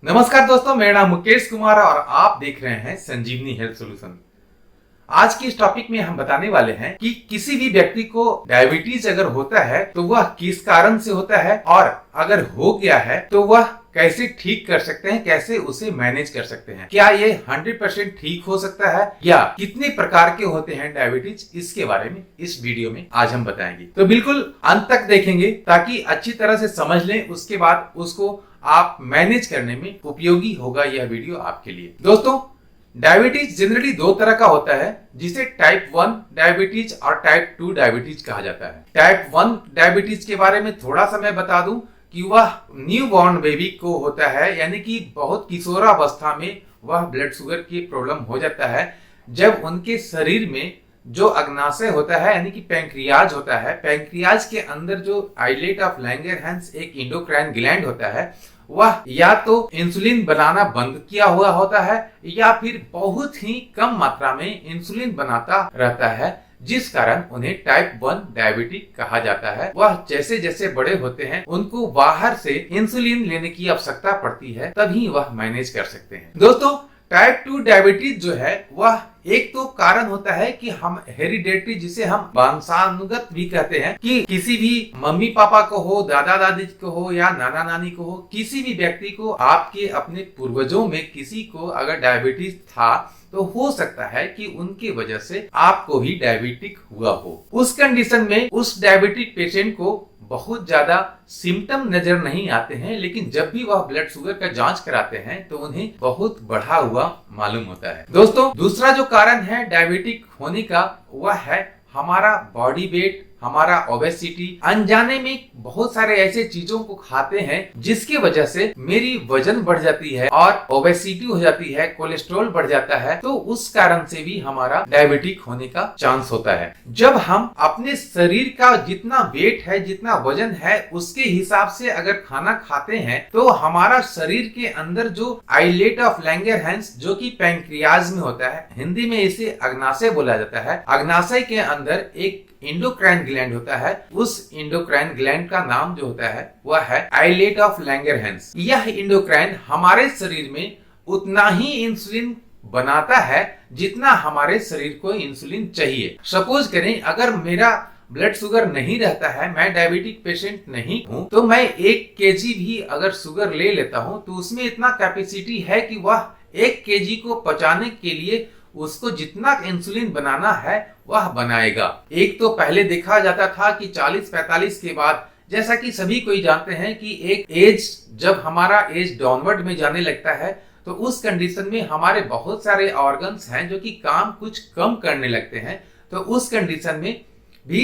नमस्कार दोस्तों, मेरा नाम मुकेश कुमार और आप देख रहे हैं संजीवनी हेल्थ सॉल्यूशन। आज की इस टॉपिक में हम बताने वाले हैं कि किसी भी व्यक्ति को डायबिटीज अगर होता है तो वह किस कारण से होता है और अगर हो गया है तो वह कैसे ठीक कर सकते हैं, कैसे उसे मैनेज कर सकते हैं। क्या ये 100% ठीक हो सकता है या कितने प्रकार के होते हैं डायबिटीज, इसके बारे में इस वीडियो में आज हम बताएंगे। तो बिल्कुल अंत तक देखेंगे ताकि अच्छी तरह से समझ लें, उसके बाद उसको आप मैनेज करने में उपयोगी होगा यह वीडियो आपके लिए। दोस्तों, डायबिटीज जनरली दो तरह का होता है, जिसे टाइप 1 डायबिटीज और टाइप 2 डायबिटीज कहा जाता है। टाइप 1 डायबिटीज के बारे में थोड़ा सा मैं बता दूं कि वह न्यू बॉर्न बेबी को होता है, यानी कि बहुत किशोरावस्था में वह ब्लड शुगर की प्रॉब्लम हो जाता है। जब उनके शरीर में जो अग्नाशय होता है यानी कि पैंक्रियाज होता है, पैंक्रियाज के अंदर जो आइलेट ऑफ लैंगरहैंस एक एंडोक्राइन ग्लैंड होता है, वह या तो इंसुलिन बनाना बंद किया हुआ होता है या फिर बहुत ही कम मात्रा में इंसुलिन बनाता रहता है, जिस कारण उन्हें टाइप 1 डायबिटिक कहा जाता है। वह जैसे जैसे बड़े होते हैं उनको बाहर से इंसुलिन लेने की आवश्यकता पड़ती है, तभी वह मैनेज कर सकते हैं। दोस्तों, टाइप 2 डायबिटीज जो है वह एक तो कारण होता है कि हम हेरिडेटरी, जिसे हम वंशानुगत भी कहते हैं, कि किसी भी मम्मी पापा को हो, दादा दादी को हो या नाना नानी को हो, किसी भी व्यक्ति को, आपके अपने पूर्वजों में किसी को अगर डायबिटीज था तो हो सकता है कि उनके वजह से आपको भी डायबिटिक हुआ हो। उस कंडीशन में उस डायबिटिक पेशेंट को बहुत ज्यादा सिम्टम नजर नहीं आते हैं, लेकिन जब भी वह ब्लड शुगर का जांच कराते हैं तो उन्हें बहुत बढ़ा हुआ मालूम होता है। दोस्तों, दूसरा जो कारण है डायबिटिक होने का वह है हमारा बॉडी वेट, हमारा ओबेसिटी। अनजाने में बहुत सारे ऐसे चीजों को खाते हैं जिसकी वजह से मेरी वजन बढ़ जाती है और ओबेसिटी हो जाती है, कोलेस्ट्रॉल बढ़ जाता है, तो उस कारण से भी हमारा डायबिटिक होने का चांस होता है। जब हम अपने शरीर का जितना वेट है, जितना वजन है, उसके हिसाब से अगर खाना खाते हैं तो हमारा शरीर के अंदर जो आइलेट ऑफ लैंगरहैंस जो कि पैंक्रियाज में होता है, हिंदी में इसे अग्नाशय बोला जाता है, अग्नाशय के अंदर एक एंडोक्राइन ग्लैंड होता है। उस एंडोक्राइन ग्लैंड का नाम जो होता है वह है आइलेट ऑफ लैंगरहैंस। यह एंडोक्राइन हमारे शरीर में उतना ही इंसुलिन बनाता है जितना हमारे शरीर को इंसुलिन चाहिए। सपोज करें अगर मेरा ब्लड शुगर नहीं रहता है, मैं डायबिटिक पेशेंट नहीं हूं, तो मैं 1 kg भी अगर शुगर ले लेता हूं तो उसमें इतना कैपेसिटी है कि वह 1 kg को पचाने के लिए उसको जितना इंसुलिन बनाना है वह बनाएगा। एक तो पहले देखा जाता था कि 40-45 के बाद, जैसा कि सभी कोई जानते हैं कि एक एज, जब हमारा एज डाउनवर्ड में जाने लगता है तो उस कंडीशन में हमारे बहुत सारे ऑर्गन्स हैं जो कि काम कुछ कम करने लगते हैं, तो उस कंडीशन में भी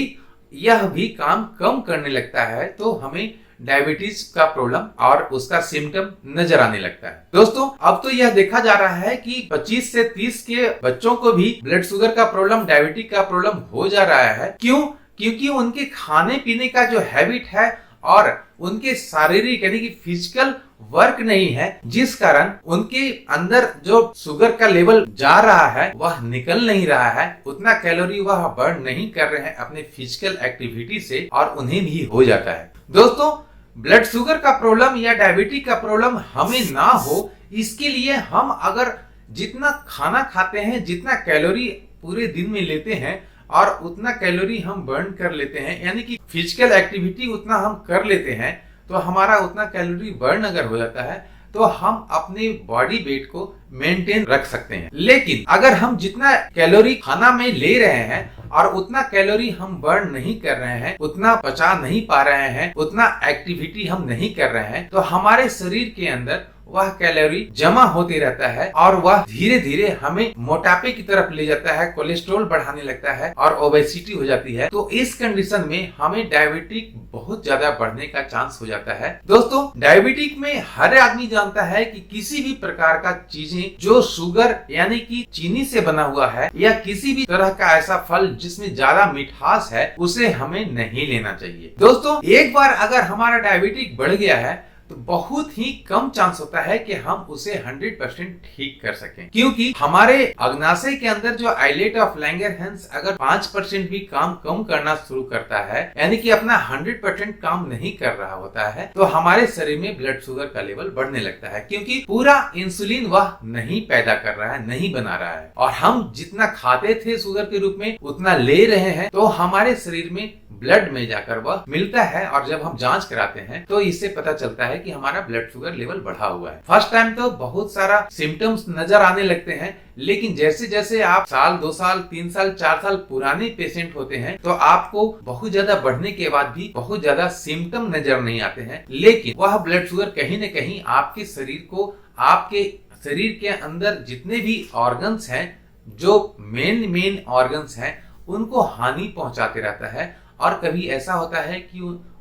यह भी काम कम करने लगता है, तो हमें डायबिटीज का प्रॉब्लम और उसका सिम्टम नजर आने लगता है। दोस्तों, अब तो यह देखा जा रहा है कि 25 से 30 के बच्चों को भी ब्लड शुगर का प्रॉब्लम, डायबिटिक का प्रॉब्लम हो जा रहा है। क्यों? क्योंकि उनके खाने पीने का जो हैबिट है और उनके शारीरिक यानी कि फिजिकल वर्क नहीं है, जिस कारण उनके अंदर जो शुगर का लेवल जा रहा है वह निकल नहीं रहा है, उतना कैलोरी वह बर्न नहीं कर रहे हैं अपने फिजिकल एक्टिविटी से, और उन्हें भी हो जाता है। दोस्तों, ब्लड शुगर का प्रॉब्लम या डायबिटिक का प्रॉब्लम हमें ना हो, इसके लिए हम अगर जितना खाना खाते हैं, जितना कैलोरी पूरे दिन में लेते हैं और उतना कैलोरी हम बर्न कर लेते हैं, यानी कि फिजिकल एक्टिविटी उतना हम कर लेते हैं, तो हमारा उतना कैलोरी बर्न अगर हो जाता है तो हम अपने बॉडी वेट को मेंटेन रख सकते हैं। लेकिन अगर हम जितना कैलोरी खाना में ले रहे हैं और उतना कैलोरी हम बर्न नहीं कर रहे हैं, उतना पचा नहीं पा रहे हैं, उतना एक्टिविटी हम नहीं कर रहे हैं, तो हमारे शरीर के अंदर वह कैलोरी जमा होते रहता है और वह धीरे धीरे हमें मोटापे की तरफ ले जाता है, कोलेस्ट्रॉल बढ़ाने लगता है और ओबेसिटी हो जाती है। तो इस कंडीशन में हमें डायबिटिक बहुत ज्यादा बढ़ने का चांस हो जाता है। दोस्तों, डायबिटिक में हर आदमी जानता है कि किसी भी प्रकार का चीजें जो शुगर यानी कि चीनी से बना हुआ है या किसी भी तरह का ऐसा फल जिसमें ज्यादा मिठास है, उसे हमें नहीं लेना चाहिए। दोस्तों, एक बार अगर हमारा डायबिटिक बढ़ गया है तो बहुत ही कम चांस होता है कि हम उसे 100% ठीक कर सकें, क्योंकि हमारे अग्नाशय के अंदर जो आइलेट ऑफ लैंगरहैंस अगर 5% भी काम कम करना शुरू करता है, यानी कि अपना 100% काम नहीं कर रहा होता है, तो हमारे शरीर में ब्लड शुगर का लेवल बढ़ने लगता है, क्योंकि पूरा इंसुलिन वह नहीं पैदा कर रहा है, नहीं बना रहा है। और हम जितना खाते थे शुगर के रूप में उतना ले रहे हैं, तो हमारे शरीर में ब्लड में जाकर वह मिलता है, और जब हम जांच कराते हैं तो इससे पता चलता है कि हमारा ब्लड शुगर लेवल बढ़ा हुआ है। फर्स्ट टाइम तो बहुत सारा सिम्टम्स नजर आने लगते हैं, लेकिन जैसे जैसे आप साल 2 साल 3 साल 4 साल पुराने पेशेंट होते हैं तो आपको बहुत ज्यादा बढ़ने के बाद भी बहुत ज्यादा सिम्टम नजर नहीं आते हैं, लेकिन वह ब्लड शुगर कहीं न कहीं आपके शरीर को, आपके शरीर के अंदर जितने भी ऑर्गन्स हैं, जो मेन ऑर्गन्स हैं, उनको हानि पहुंचाते रहता है। और कभी ऐसा होता है कि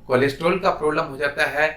कोलेस्ट्रॉल का प्रॉब्लम हो जाता है,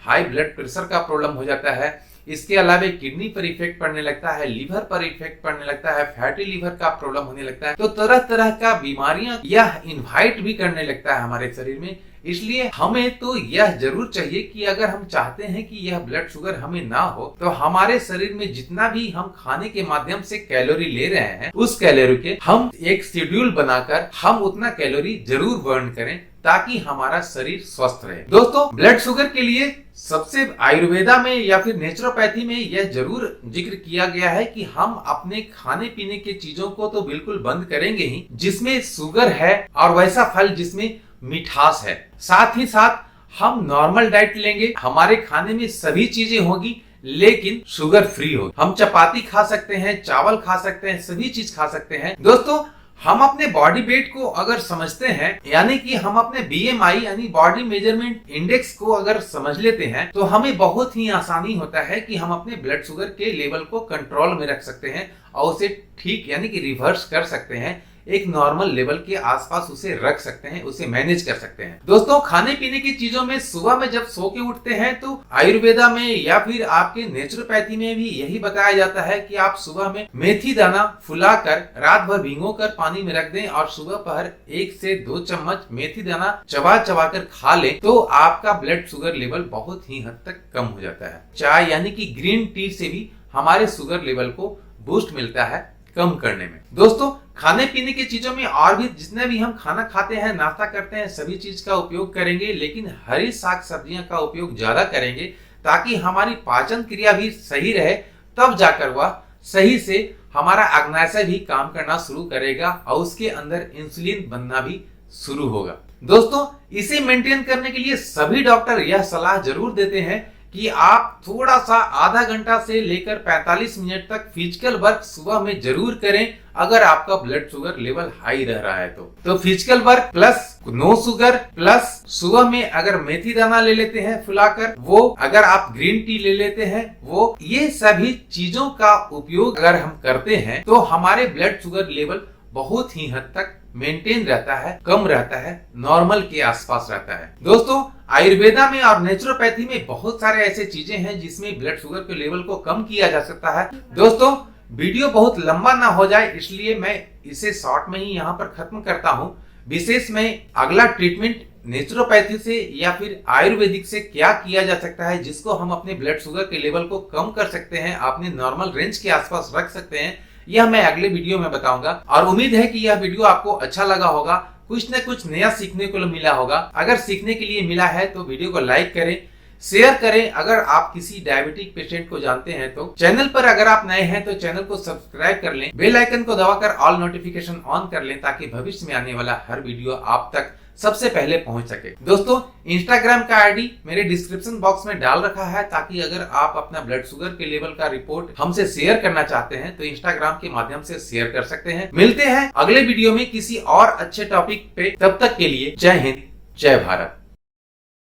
हाई ब्लड प्रेशर का प्रॉब्लम हो जाता है, इसके अलावा किडनी पर इफेक्ट पड़ने लगता है, लिवर पर इफेक्ट पड़ने लगता है, फैटी लिवर का प्रॉब्लम होने लगता है। तो तरह तरह का बीमारियां यह इन्वाइट भी करने लगता है हमारे शरीर में। इसलिए हमें तो यह जरूर चाहिए कि अगर हम चाहते हैं कि यह ब्लड शुगर हमें ना हो, तो हमारे शरीर में जितना भी हम खाने के माध्यम से कैलोरी ले रहे हैं, उस कैलोरी के हम एक शेड्यूल बनाकर हम उतना कैलोरी जरूर बर्न करें, ताकि हमारा शरीर स्वस्थ रहे। दोस्तों, ब्लड शुगर के लिए सबसे आयुर्वेदा में या फिर नेचुरोपैथी में यह जरूर जिक्र किया गया है कि हम अपने खाने पीने के चीजों को तो बिल्कुल बंद करेंगे ही, जिसमें शुगर है और वैसा फल जिसमें मिठास है। साथ ही साथ हम नॉर्मल डाइट लेंगे, हमारे खाने में सभी चीजें होगी लेकिन शुगर फ्री होगी। हम चपाती खा सकते हैं, चावल खा सकते हैं, सभी चीज खा सकते हैं। दोस्तों, हम अपने बॉडी वेट को अगर समझते हैं, यानी कि हम अपने BMI यानी बॉडी मेजरमेंट इंडेक्स को अगर समझ लेते हैं, तो हमें बहुत ही आसानी होता है कि हम अपने ब्लड शुगर के लेवल को कंट्रोल में रख सकते हैं और उसे ठीक यानी कि रिवर्स कर सकते हैं, एक नॉर्मल लेवल के आसपास उसे रख सकते हैं, उसे मैनेज कर सकते हैं। दोस्तों, खाने पीने की चीजों में सुबह में जब सो के उठते हैं तो आयुर्वेदा में या फिर आपके नेचुरोपैथी में भी यही बताया जाता है कि आप सुबह में मेथी दाना फुलाकर रात भर भिगोकर पानी में रख दें और सुबह पहर 1 से 2 चम्मच मेथी दाना चबा चबा कर खा लें, तो आपका ब्लड शुगर लेवल बहुत ही हद तक कम हो जाता है। चाय यानी कि ग्रीन टी से भी हमारे शुगर लेवल को बूस्ट मिलता है कम करने में। दोस्तों, खाने पीने की चीजों में और भी जितने भी हम खाना खाते हैं, नाश्ता करते हैं, सभी चीज का उपयोग करेंगे, लेकिन हरी साग सब्जियां का उपयोग ज्यादा करेंगे, ताकि हमारी पाचन क्रिया भी सही रहे। तब जाकर वह सही से हमारा अग्नाशय भी काम करना शुरू करेगा और उसके अंदर इंसुलिन बनना भी शुरू होगा। दोस्तों, इसे मेंटेन करने के लिए सभी डॉक्टर यह सलाह जरूर देते हैं कि आप थोड़ा सा आधा घंटा से लेकर 45 मिनट तक फिजिकल वर्क सुबह में जरूर करें, अगर आपका ब्लड शुगर लेवल हाई रह रहा है तो physical work plus no sugar plus सुबह में अगर मेथी दाना ले लेते हैं फुलाकर, वो अगर आप ग्रीन टी ले लेते हैं, वो ये सभी चीजों का उपयोग अगर हम करते हैं तो हमारे ब्लड शुगर लेवल बहुत ही हद तक मेंटेन रहता है, कम रहता है, नॉर्मल के आसपास रहता है। दोस्तों, आयुर्वेदा में और नेचुरोपैथी में बहुत सारे ऐसे चीजें हैं जिसमें ब्लड शुगर के लेवल को कम किया जा सकता है। दोस्तों, वीडियो बहुत लंबा ना हो जाए इसलिए मैं इसे शॉर्ट में ही यहाँ पर खत्म करता हूँ। विशेष में अगला ट्रीटमेंट नेचुरोपैथी से या फिर आयुर्वेदिक से क्या किया जा सकता है जिसको हम अपने ब्लड शुगर के लेवल को कम कर सकते हैं, अपने नॉर्मल रेंज के आसपास रख सकते हैं, यह मैं अगले वीडियो में बताऊंगा। और उम्मीद है कि यह वीडियो आपको अच्छा लगा होगा, कुछ न कुछ नया सीखने को मिला होगा। अगर सीखने के लिए मिला है तो वीडियो को लाइक करें, शेयर करें। अगर आप किसी डायबिटिक पेशेंट को जानते हैं तो चैनल पर अगर आप नए हैं तो चैनल को सब्सक्राइब कर लें, बेल आइकन को दबाकर ऑल नोटिफिकेशन ऑन कर लें, ताकि भविष्य में आने वाला हर वीडियो आप तक सबसे पहले पहुंच सके। दोस्तों, इंस्टाग्राम का आईडी मेरे डिस्क्रिप्शन बॉक्स में डाल रखा है, ताकि अगर आप अपना ब्लड शुगर के लेवल का रिपोर्ट हमसे शेयर करना चाहते हैं तो इंस्टाग्राम के माध्यम से शेयर कर सकते हैं। मिलते हैं अगले वीडियो में किसी और अच्छे टॉपिक पे, तब तक के लिए जय हिंद, जय भारत।